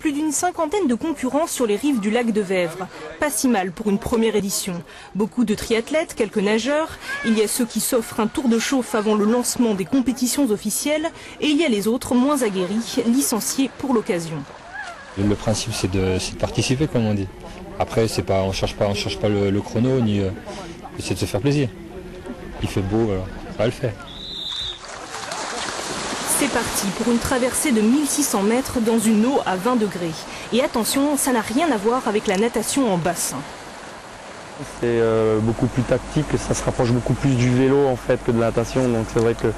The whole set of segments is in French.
plus d'une cinquantaine de concurrents sur les rives du lac de Vèvre. Pas si mal pour une première édition. Beaucoup de triathlètes, quelques nageurs. Il y a ceux qui s'offrent un tour de chauffe avant le lancement des compétitions officielles. Et il y a les autres moins aguerris, licenciés pour l'occasion. Le principe, c'est de participer, comme on dit. Après, on cherche pas le chrono, ni c'est de se faire plaisir. Il fait beau, alors ça va le faire. C'est parti pour une traversée de 1600 mètres dans une eau à 20 degrés. Et attention, ça n'a rien à voir avec la natation en bassin. C'est beaucoup plus tactique, ça se rapproche beaucoup plus du vélo en fait que de la natation. Donc c'est vrai que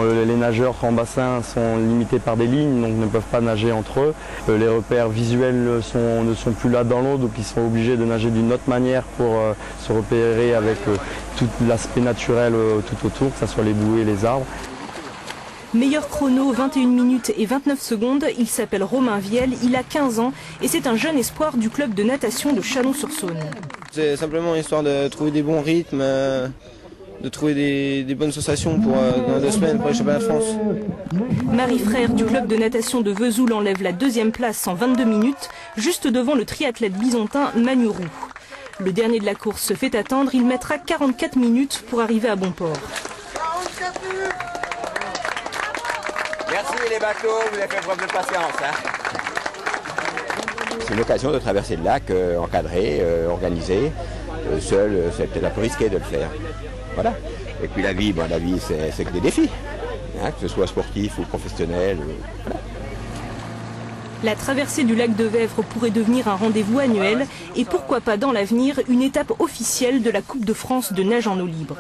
les nageurs en bassin sont limités par des lignes, donc ne peuvent pas nager entre eux. Les repères visuels ne sont plus là dans l'eau, donc ils sont obligés de nager d'une autre manière pour se repérer avec tout l'aspect naturel tout autour, que ce soit les bouées, les arbres. Meilleur chrono, 21 minutes et 29 secondes. Il s'appelle Romain Viel, il a 15 ans et c'est un jeune espoir du club de natation de Chalon-sur-Saône. C'est simplement histoire de trouver des bons rythmes, de trouver des bonnes sensations pour dans 2 semaines pour les championnats de France. Marie Frère du club de natation de Vesoul enlève la 2e place en 22 minutes, juste devant le triathlète bisontin Manu Roux. Le dernier de la course se fait attendre, il mettra 44 minutes pour arriver à bon port. Merci les bateaux, vous avez fait preuve de patience. C'est une occasion de traverser le lac encadré, organisé. Seul, c'est peut-être un peu risqué de le faire. Voilà. Et puis la vie, c'est que des défis, que ce soit sportif ou professionnel. Voilà. La traversée du lac de Vèvre pourrait devenir un rendez-vous annuel et pourquoi pas dans l'avenir une étape officielle de la Coupe de France de nage en eau libre.